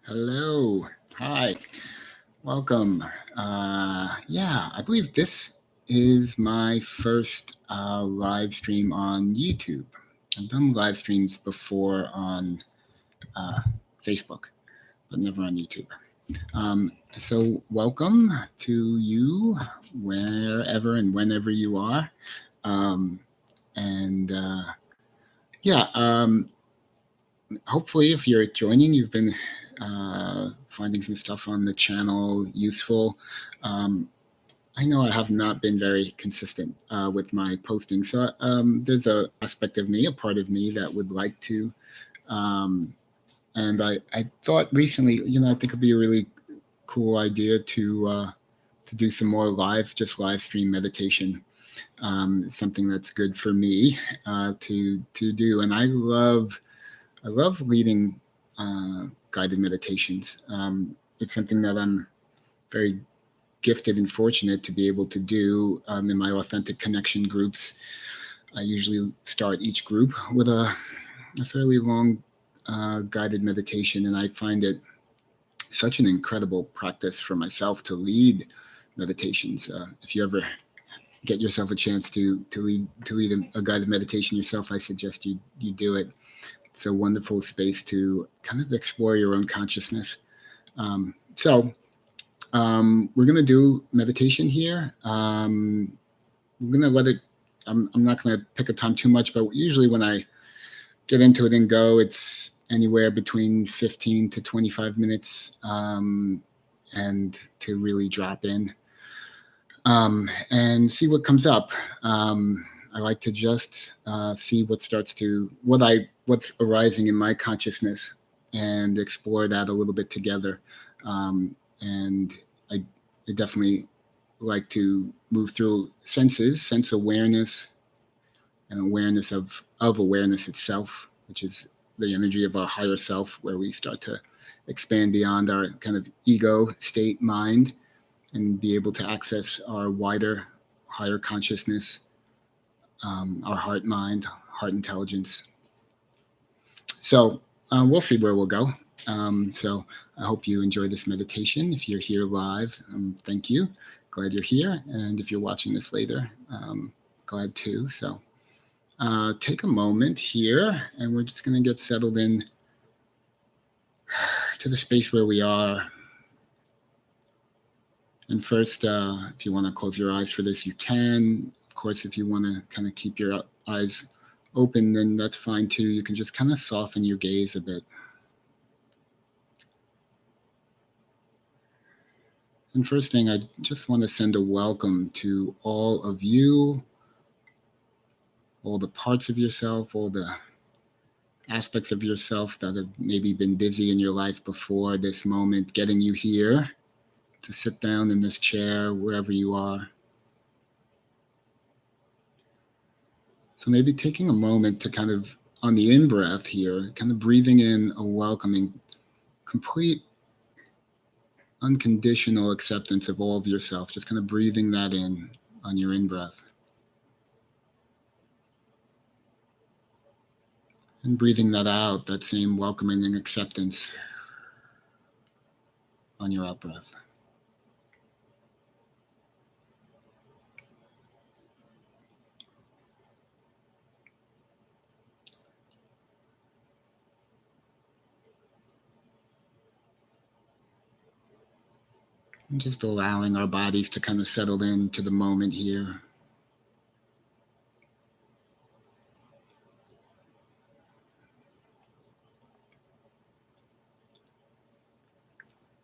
Hello. Hi. Welcome. I believe this is my first live stream on YouTube. I've done live streams before on uh, Facebook, but never on YouTube. So, welcome to you wherever and whenever you are. Um, and yeah, Hopefully, if you're joining, you've been finding some stuff on the channel useful. I know I have not been very consistent with my posting, so there's a aspect of me, a part of me that would like to. Um, and I thought recently, I think it'd be a really cool idea to do some more live stream meditation. Something that's good for me to do, and I love leading guided meditations. It's something that I'm very gifted and fortunate to be able to do in my authentic connection groups. I usually start each group with a fairly long guided meditation, and I find it such an incredible practice for myself to lead meditations. If you ever get yourself a chance to lead a guided meditation yourself, I suggest you do it. It's a wonderful space to kind of explore your own consciousness. We're going to do meditation here. We're going to let it, I'm not going to pick a time too much, but usually when I get into it and go, it's anywhere between 15 to 25 minutes and to really drop in and see what comes up. I like to just see what's arising in my consciousness and explore that a little bit together. And I definitely like to move through sense awareness, and awareness of awareness itself, which is the energy of our higher self, where we start to expand beyond our kind of ego state mind and be able to access our wider, higher consciousness, our heart mind, heart intelligence. So we'll see where we'll go. So I hope you enjoy this meditation. If you're here live, thank you. Glad you're here. And if you're watching this later, glad too. So take a moment here, and we're just going to get settled in to the space where we are. And first, if you want to close your eyes for this, you can. Of course, if you want to kind of keep your eyes open, then that's fine too. You can just kind of soften your gaze a bit. And first thing, I just want to send a welcome to all of you, all the parts of yourself, all the aspects of yourself that have maybe been busy in your life before this moment, getting you here to sit down in this chair, wherever you are. So maybe taking a moment to kind of, on the in-breath here, kind of breathing in a welcoming, complete, unconditional acceptance of all of yourself, just kind of breathing that in on your in-breath. And breathing that out, that same welcoming and acceptance on your out-breath. And just allowing our bodies to kind of settle into the moment here.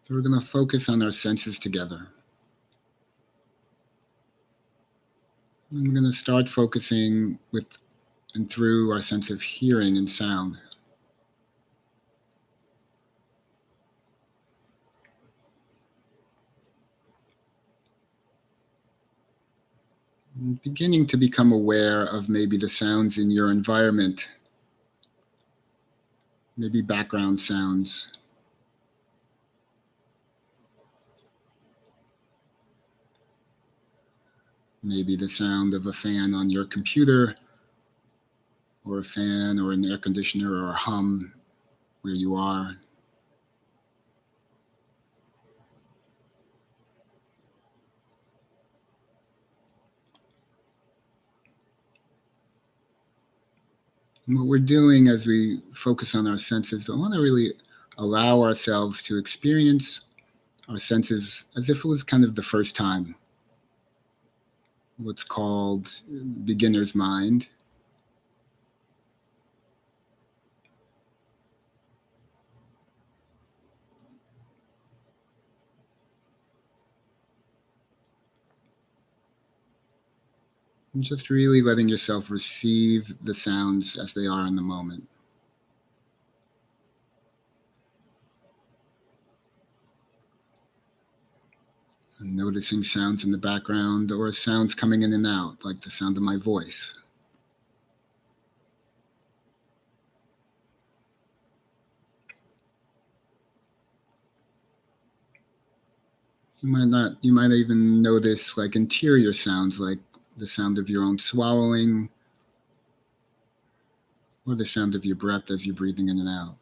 So we're going to focus on our senses together. And we're going to start focusing with and through our sense of hearing and sound. And beginning to become aware of maybe the sounds in your environment, maybe background sounds. Maybe the sound of a fan on your computer, or a fan or an air conditioner or a hum where you are. And what we're doing as we focus on our senses, we want to really allow ourselves to experience our senses as if it was kind of the first time, what's called beginner's mind. And just really letting yourself receive the sounds as they are in the moment. And noticing sounds in the background or sounds coming in and out, like the sound of my voice. You might even notice like interior sounds like the sound of your own swallowing or the sound of your breath as you're breathing in and out.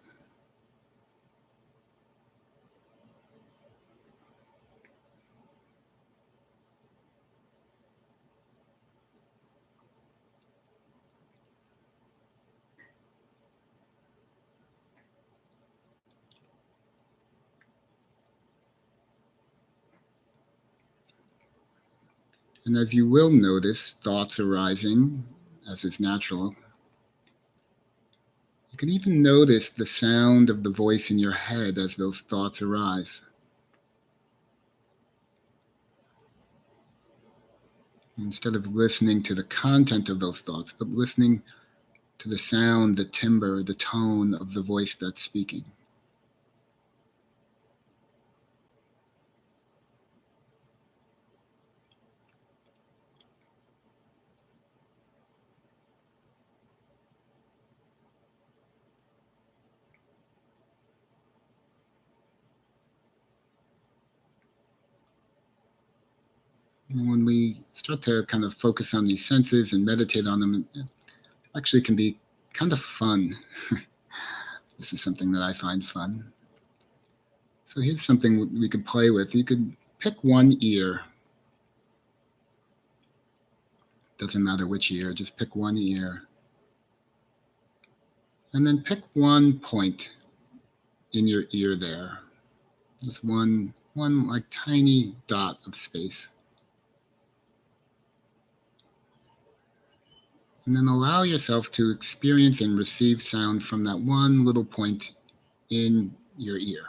And as you will notice thoughts arising, as is natural, you can even notice the sound of the voice in your head as those thoughts arise. Instead of listening to the content of those thoughts, but listening to the sound, the timbre, the tone of the voice that's speaking. And when we start to kind of focus on these senses and meditate on them, it actually can be kind of fun. This is something that I find fun. So here's something we could play with. You could pick one ear. Doesn't matter which ear, just pick one ear. And then pick one point in your ear there. Just one like tiny dot of space. And then allow yourself to experience and receive sound from that one little point in your ear.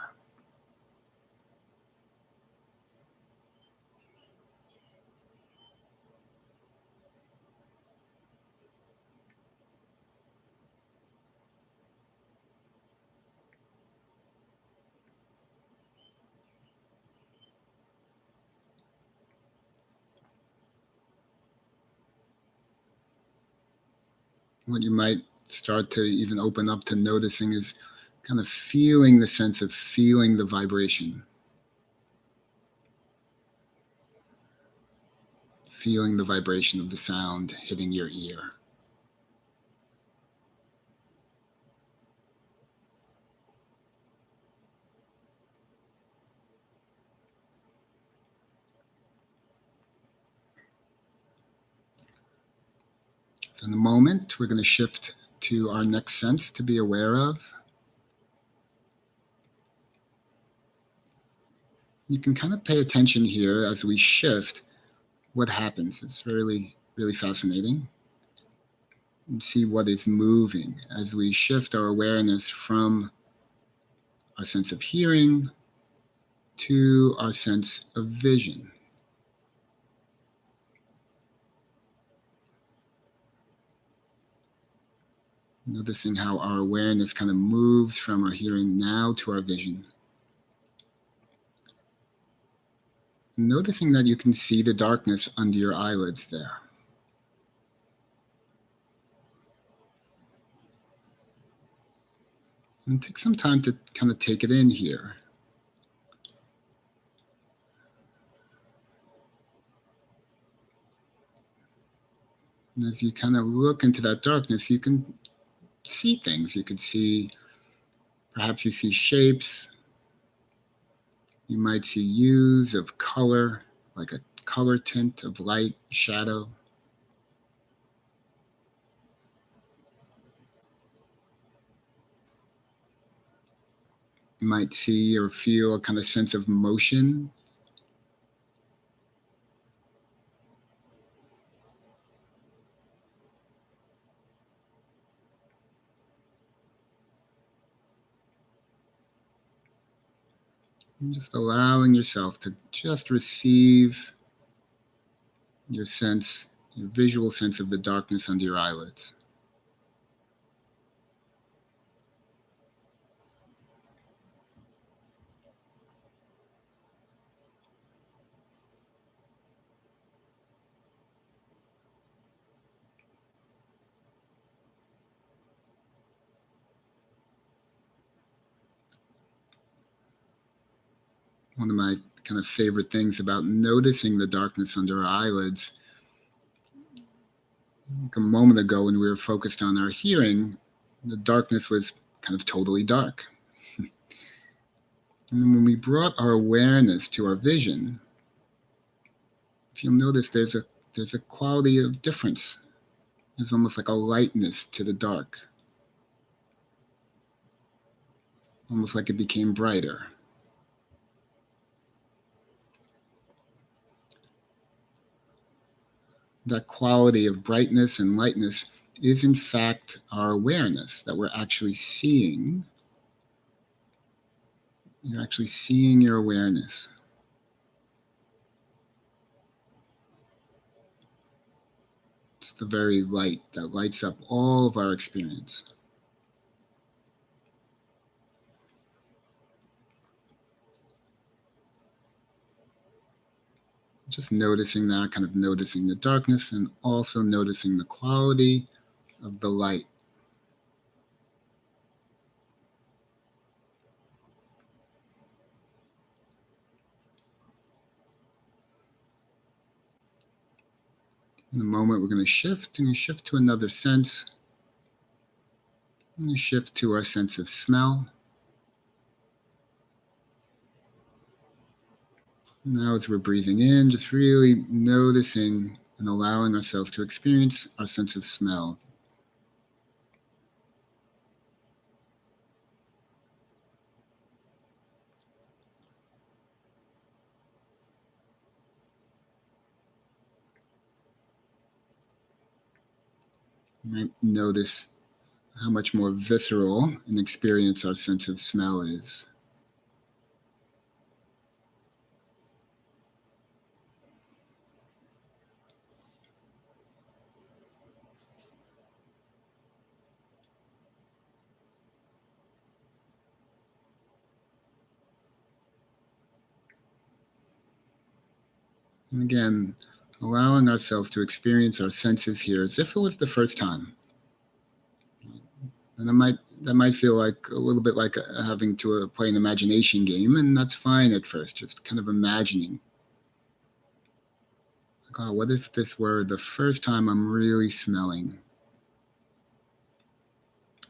What you might start to even open up to noticing is kind of feeling the sense of feeling the vibration, feeling the vibration of the sound hitting your ear. So in a moment, we're going to shift to our next sense to be aware of. You can kind of pay attention here as we shift what happens. It's really, really fascinating. And see what is moving as we shift our awareness from our sense of hearing to our sense of vision. Noticing how our awareness kind of moves from our hearing now to our vision. Noticing that you can see the darkness under your eyelids there. And take some time to kind of take it in here. And as you kind of look into that darkness, you can see things. You could see, perhaps you see shapes. You might see hues of color, like a color tint of light, shadow. you might see or feel a kind of sense of motion. And just allowing yourself to just receive your sense, your visual sense of the darkness under your eyelids. One of my kind of favorite things about noticing the darkness under our eyelids, like a moment ago when we were focused on our hearing, the darkness was kind of totally dark. And then when we brought our awareness to our vision, if you'll notice, there's a quality of difference. There's almost like a lightness to the dark, almost like it became brighter. That quality of brightness and lightness is in fact our awareness that we're actually seeing. You're actually seeing your awareness. It's the very light that lights up all of our experience. Just noticing that, kind of noticing the darkness and also noticing the quality of the light. In a moment, we're going to shift to another sense. We're going to shift to our sense of smell. Now, as we're breathing in, just really noticing and allowing ourselves to experience our sense of smell. You might notice how much more visceral an experience our sense of smell is. And again, allowing ourselves to experience our senses here as if it was the first time. And that might feel like a little bit like having to play an imagination game, and that's fine at first, just kind of imagining. Like, oh, what if this were the first time I'm really smelling?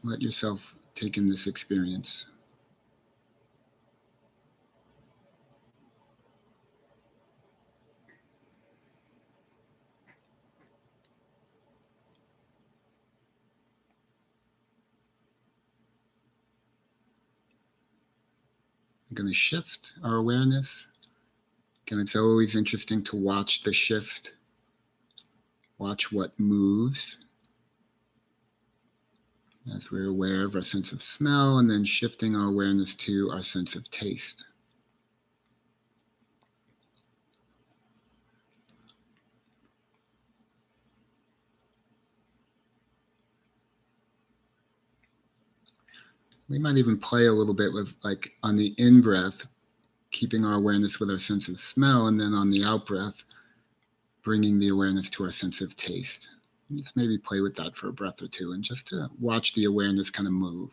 Let yourself take in this experience. I'm going to shift our awareness. Again, it's always interesting to watch the shift, watch what moves as we're aware of our sense of smell, and then shifting our awareness to our sense of taste. We might even play a little bit with, like, on the in-breath, keeping our awareness with our sense of smell, and then on the out-breath, bringing the awareness to our sense of taste. And just maybe play with that for a breath or two, and just to watch the awareness kind of move.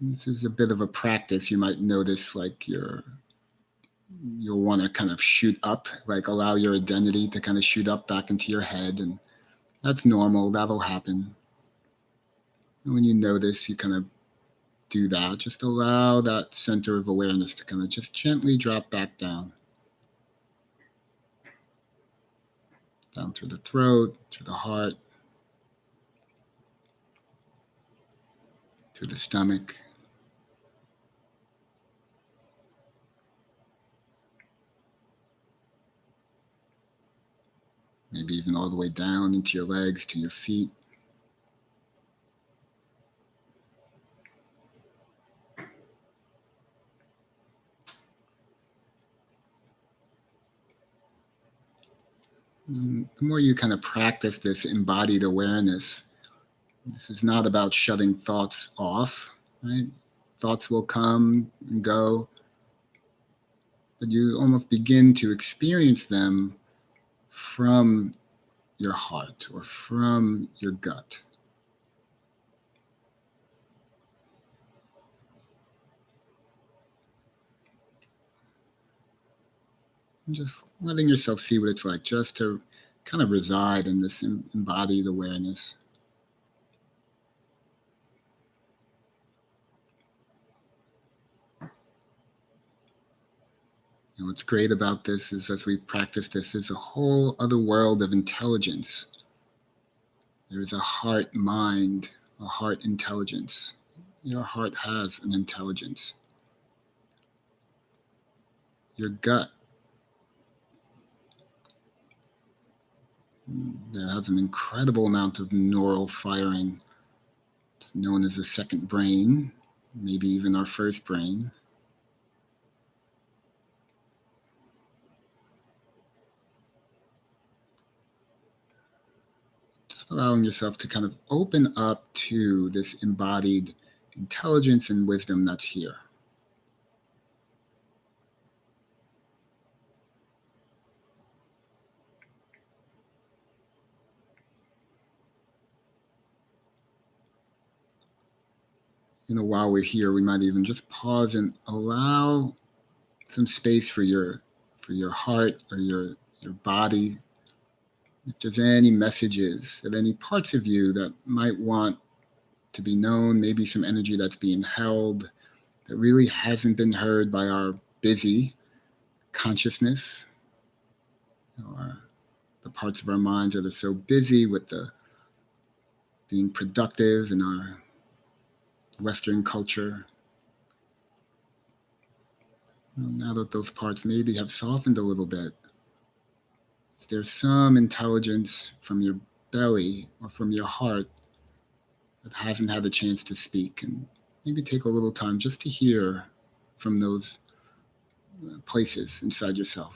This is a bit of a practice. You might notice like you'll want to kind of shoot up, like allow your identity to kind of shoot up back into your head, and that's normal. That'll happen. And when you notice, you kind of do that. Just allow that center of awareness to kind of just gently drop back down through the throat, through the heart, through the stomach. Maybe even all the way down into your legs, to your feet. The more you kind of practice this embodied awareness, this is not about shutting thoughts off, right? Thoughts will come and go, but you almost begin to experience them from your heart or from your gut. And just letting yourself see what it's like just to kind of reside in this embodied awareness. And what's great about this is as we practice this is a whole other world of intelligence. There is a heart mind, a heart intelligence. Your heart has an intelligence. Your gut, there has an incredible amount of neural firing. It's known as the second brain, maybe even our first brain. Just allowing yourself to kind of open up to this embodied intelligence and wisdom that's here. While we're here, we might even just pause and allow some space for your heart or your body. If there's any messages of any parts of you that might want to be known, maybe some energy that's being held that really hasn't been heard by our busy consciousness, or the parts of our minds that are so busy with the being productive in our Western culture. Now that those parts maybe have softened a little bit, if there's some intelligence from your belly or from your heart that hasn't had a chance to speak, and maybe take a little time just to hear from those places inside yourself.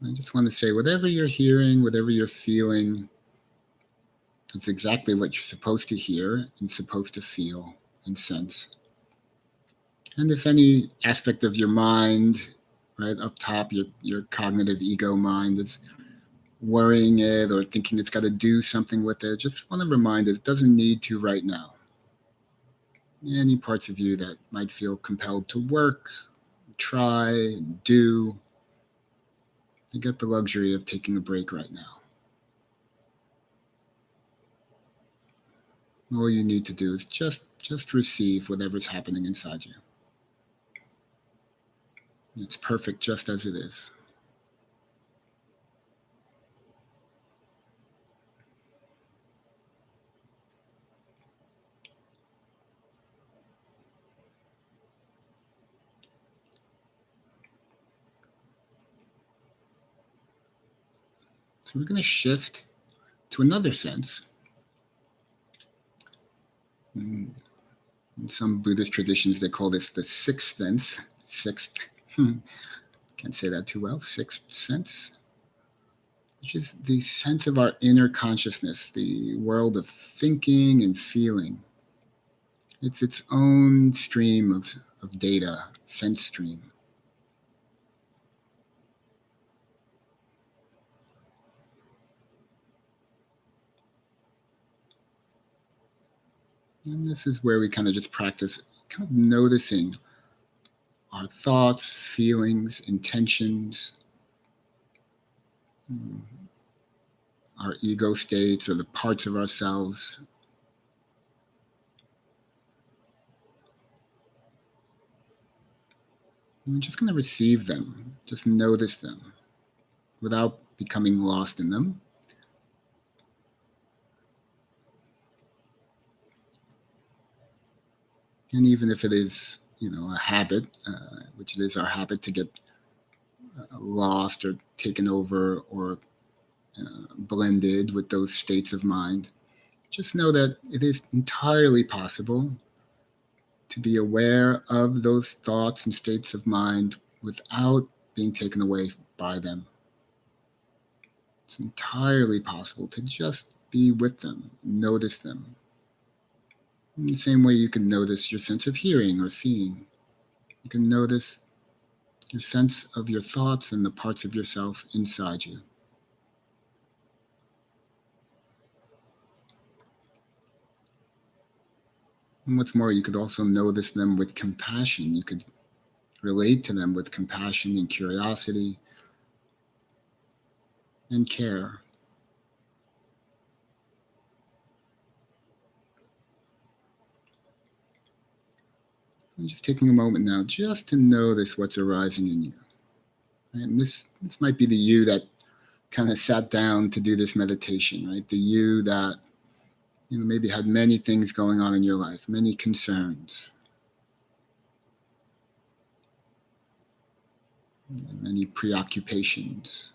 I just want to say, whatever you're hearing, whatever you're feeling, it's exactly what you're supposed to hear and supposed to feel and sense. And if any aspect of your mind, right up top, your cognitive ego mind is worrying it or thinking it's got to do something with it, just want to remind it doesn't need to right now. Any parts of you that might feel compelled to work, try, do, you get the luxury of taking a break right now. All you need to do is just receive whatever's happening inside you. It's perfect just as it is. So we're going to shift to another sense. In some Buddhist traditions, they call this the sixth sense. Sixth. Can't say that too well. Sixth sense, which is the sense of our inner consciousness, the world of thinking and feeling. It's its own stream of data, sense stream. And this is where we kind of just practice kind of noticing our thoughts, feelings, intentions, mm, our ego states or the parts of ourselves. And we're just going to receive them, just notice them without becoming lost in them. And even if it is, a habit, which it is our habit to get lost or taken over or blended with those states of mind, just know that it is entirely possible to be aware of those thoughts and states of mind without being taken away by them. It's entirely possible to just be with them, notice them. In the same way you can notice your sense of hearing or seeing. You can notice your sense of your thoughts and the parts of yourself inside you. And what's more, you could also notice them with compassion. You could relate to them with compassion and curiosity and care. I'm just taking a moment now just to notice what's arising in you. Right? And this might be the you that kind of sat down to do this meditation, right? The you that maybe had many things going on in your life, many concerns, many preoccupations.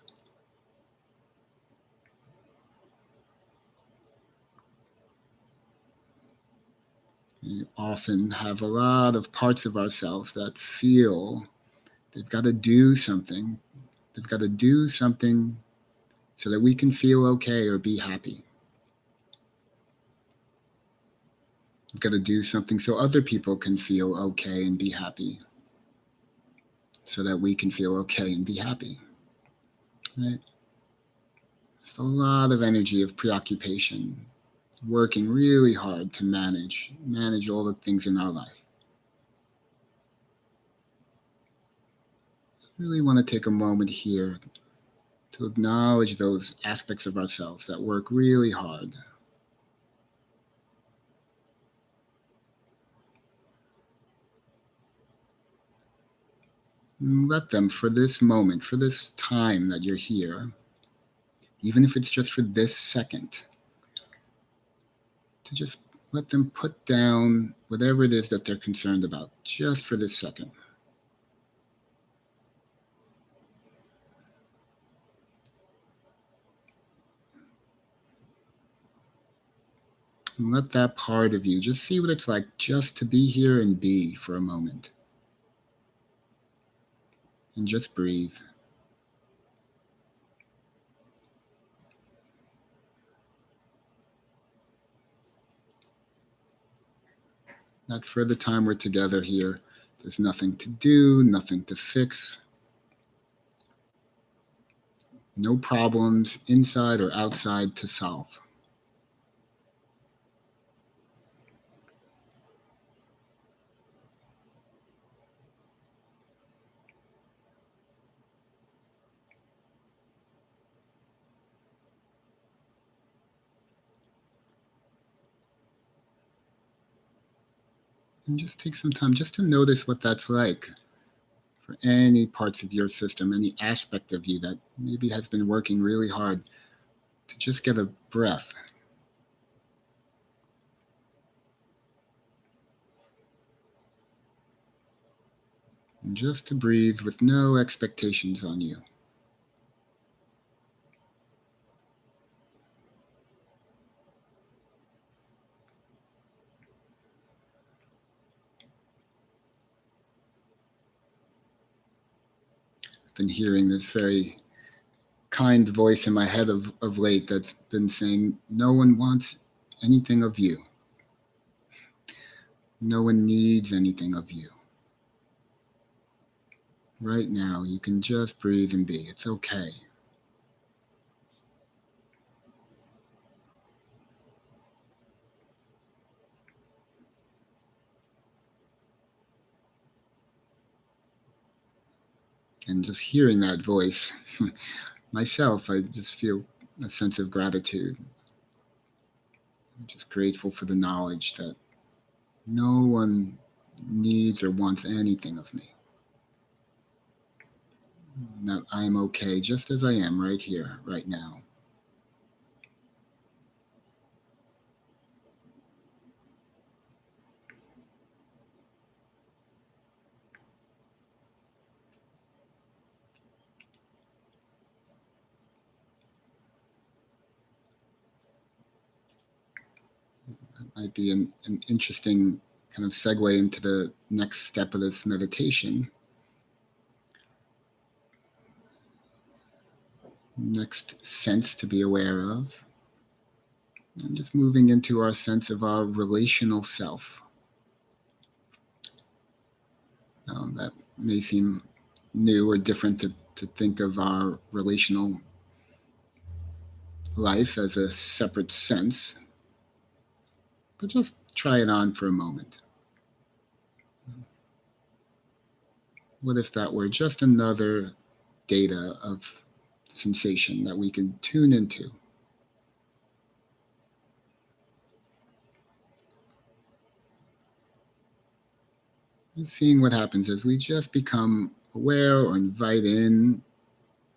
We often have a lot of parts of ourselves that feel they've got to do something. They've got to do something so that we can feel okay or be happy. We've got to do something so other people can feel okay and be happy, so that we can feel okay and be happy. Right? It's a lot of energy of preoccupation, working really hard to manage all the things in our life. Really want to take a moment here to acknowledge those aspects of ourselves that work really hard. And let them, for this moment, for this time that you're here, even if it's just for this second, to just let them put down whatever it is that they're concerned about, just for this second. And let that part of you just see what it's like just to be here and be for a moment. And just breathe. That for the time we're together here, there's nothing to do, nothing to fix, no problems inside or outside to solve. And just take some time just to notice what that's like for any parts of your system, any aspect of you that maybe has been working really hard to just get a breath. And just to breathe with no expectations on you. I've been hearing this very kind voice in my head of late that's been saying, no one wants anything of you. No one needs anything of you. Right now, you can just breathe and be. It's okay. And just hearing that voice, myself, I just feel a sense of gratitude. I'm just grateful for the knowledge that no one needs or wants anything of me. That I am okay just as I am right here, right now. That might be an interesting kind of segue into the next step of this meditation. Next sense to be aware of. And just moving into our sense of our relational self. That may seem new or different to think of our relational life as a separate sense, but just try it on for a moment. What if that were just another data of sensation that we can tune into? Just seeing what happens as we just become aware or invite in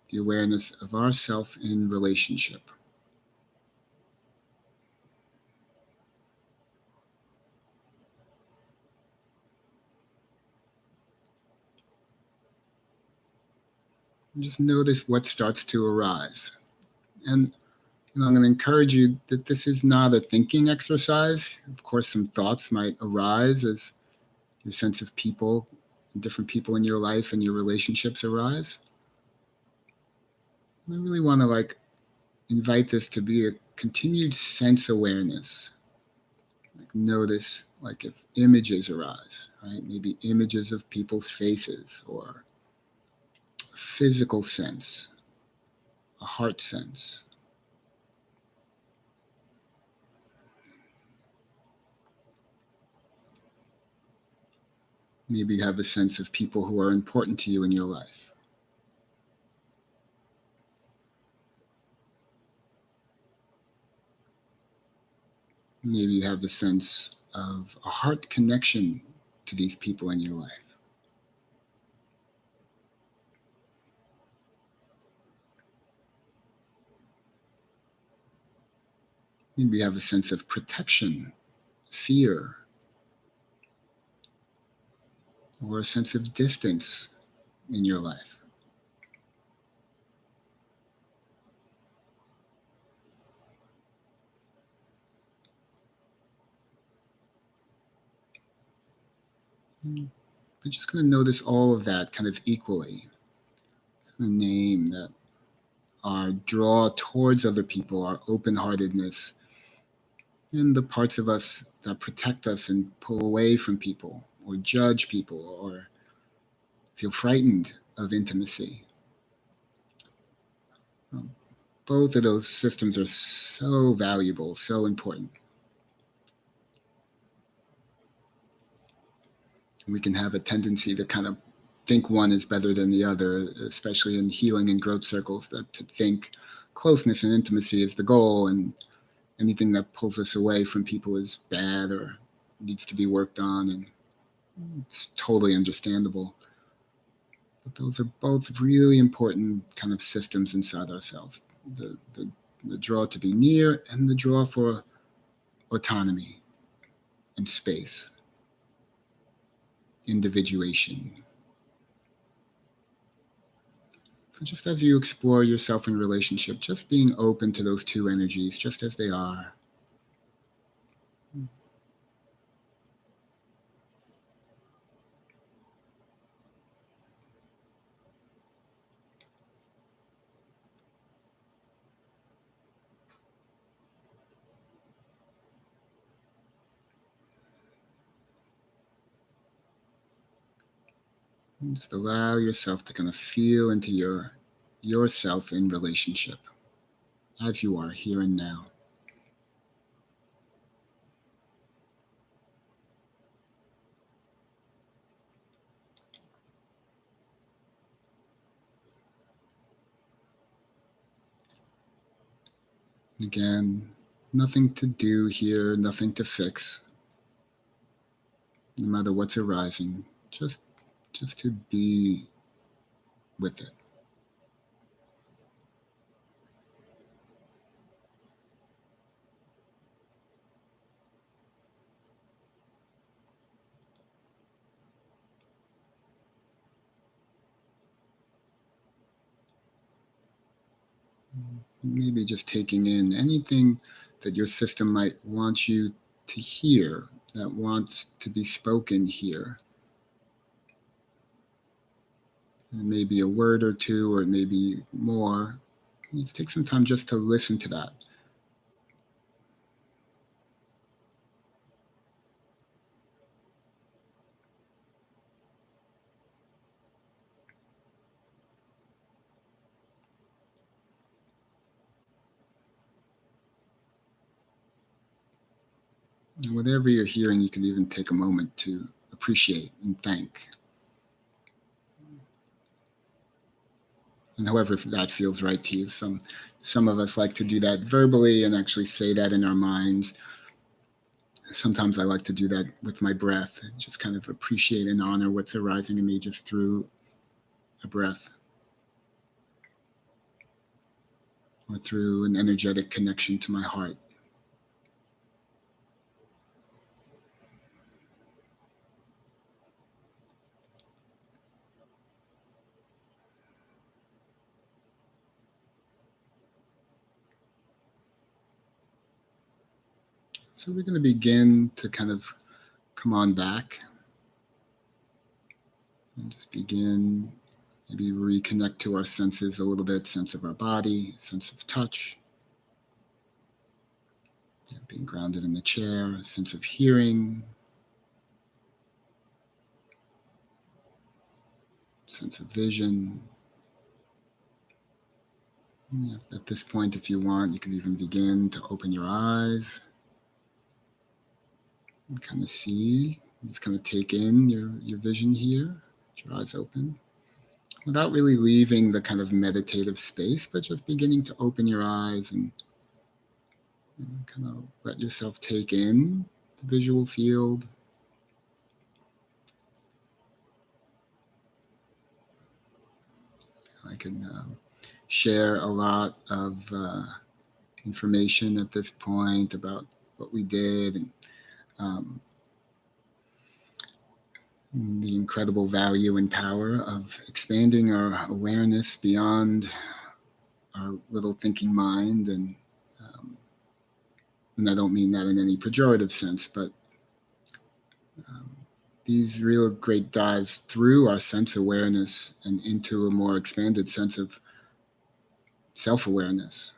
the awareness of ourself in relationship. And just notice what starts to arise. And I'm going to encourage you that this is not a thinking exercise. Of course, some thoughts might arise as your sense of people, different people in your life and your relationships arise. And I really want to invite this to be a continued sense awareness. Notice if images arise, right? Maybe images of people's faces or a physical sense, a heart sense. Maybe you have a sense of people who are important to you in your life. Maybe you have a sense of a heart connection to these people in your life. Maybe you have a sense of protection, fear, or a sense of distance in your life. We're just going to notice all of that kind of equally. Just going to name that our draw towards other people, our open heartedness, and the parts of us that protect us and pull away from people or judge people or feel frightened of intimacy. Both of those systems are so valuable, so important. We can have a tendency to kind of think one is better than the other, especially in healing and growth circles, that to think closeness and intimacy is the goal, and anything that pulls us away from people is bad or needs to be worked on, and it's totally understandable. But those are both really important kind of systems inside ourselves. The draw to be near and the draw for autonomy and space, individuation. So just as you explore yourself in relationship, just being open to those two energies just as they are. Just allow yourself to kind of feel into yourself in relationship as you are here and now. Again, nothing to do here, nothing to fix, no matter what's arising. Just to be with it. Maybe just taking in anything that your system might want you to hear, that wants to be spoken here. And maybe a word or two, or maybe more. Just take some time just to listen to that. And whatever you're hearing, you can even take a moment to appreciate and thank. And however that feels right to you. Some of us like to do that verbally and actually say that in our minds. Sometimes I like to do that with my breath, just kind of appreciate and honor what's arising in me just through a breath or through an energetic connection to my heart. So we're going to begin to kind of come on back and just begin, maybe reconnect to our senses a little bit, sense of our body, sense of touch, being grounded in the chair, sense of hearing, sense of vision. Yeah, at this point, if you want, you can even begin to open your eyes and kind of see, just kind of take in your vision here, your eyes open, without really leaving the kind of meditative space, but just beginning to open your eyes and kind of let yourself take in the visual field. I can share a lot of information at this point about what we did and um, the incredible value and power of expanding our awareness beyond our little thinking mind. And I don't mean that in any pejorative sense, but um, these real great dives through our sense awareness and into a more expanded sense of self-awareness,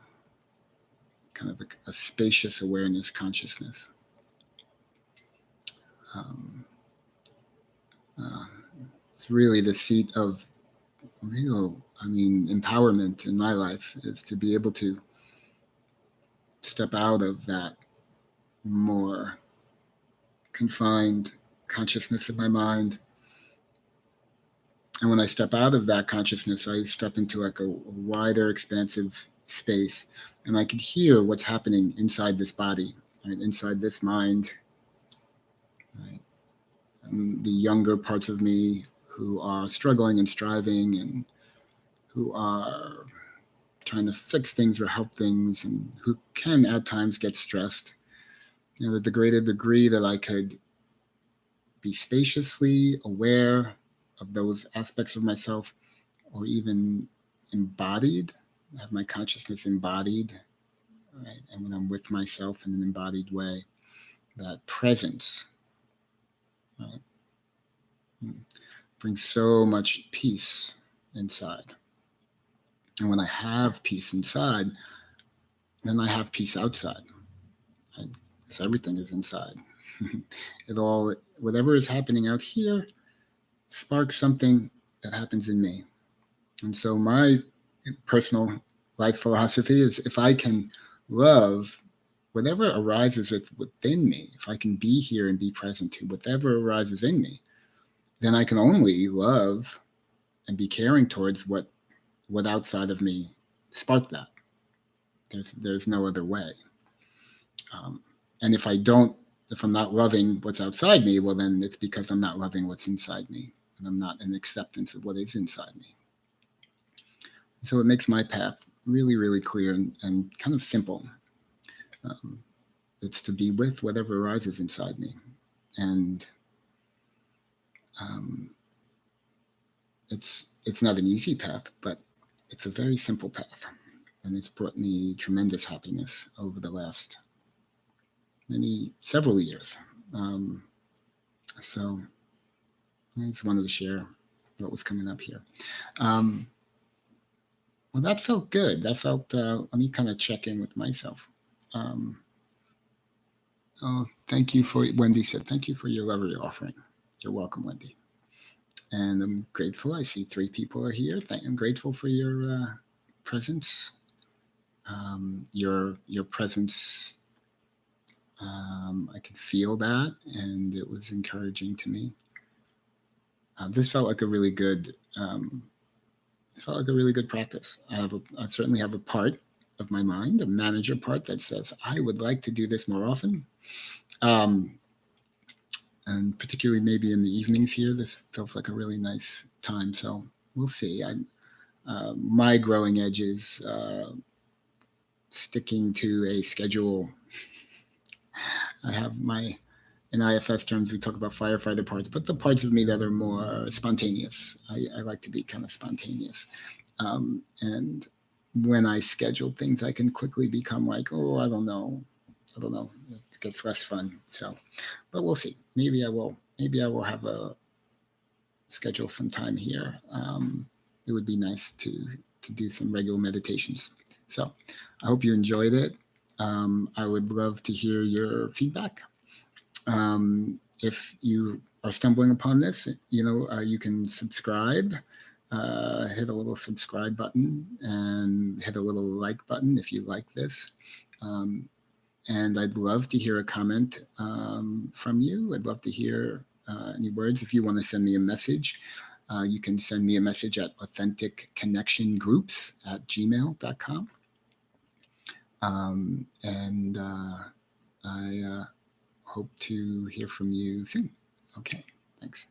kind of a spacious awareness consciousness. Um, uh, it's really the seat of empowerment in my life, is to be able to step out of that more confined consciousness of my mind. And when I step out of that consciousness, I step into like a wider, expansive space, and I can hear what's happening inside this body, right, inside this mind, right? And the younger parts of me who are struggling and striving and who are trying to fix things or help things and who can at times get stressed. The greater degree that I could be spaciously aware of those aspects of myself, or even embodied, have my consciousness embodied, right? And when I'm with myself in an embodied way, that presence, right, brings so much peace inside. And when I have peace inside, then I have peace outside. Right? So everything is inside. Whatever is happening out here, sparks something that happens in me. And so my personal life philosophy is if I can love whatever arises within me, if I can be here and be present to whatever arises in me, then I can only love and be caring towards what outside of me sparked that. There's no other way. Um, and if I'm not loving what's outside me, well, then it's because I'm not loving what's inside me, and I'm not in acceptance of what is inside me. So it makes my path really, really clear and kind of simple. Um, it's to be with whatever arises inside me, and um, it's not an easy path, but it's a very simple path, and it's brought me tremendous happiness over the last several years. Um, so I just wanted to share what was coming up here. Um, well, that felt good. That felt. Let me kind of check in with myself. Um, oh, thank you for Wendy said. Thank you for your lovely offering. You're welcome, Wendy. And I'm grateful. I see 3 people are here. I'm grateful for your presence. Your presence. I could feel that, and it was encouraging to me. This felt like a really good. It felt like a really good practice. I certainly have a part of my mind, a manager part that says I would like to do this more often. And particularly maybe in the evenings here, this feels like a really nice time. So we'll see. My growing edge is sticking to a schedule. I have in IFS terms, we talk about firefighter parts, but the parts of me that are more spontaneous. I like to be kind of spontaneous. And when I schedule things, I can quickly become like, oh, I don't know. It gets less fun. So, but we'll see. Maybe I will. Maybe I will have a schedule some time here. It would be nice to do some regular meditations. So, I hope you enjoyed it. I would love to hear your feedback. If you are stumbling upon this, you can subscribe. Hit a little subscribe button and hit a little like button if you like this. And I'd love to hear a comment from you. I'd love to hear any words. If you want to send me a message, you can send me a message at AuthenticConnectionGroups@gmail.com. And I hope to hear from you soon. Okay, thanks.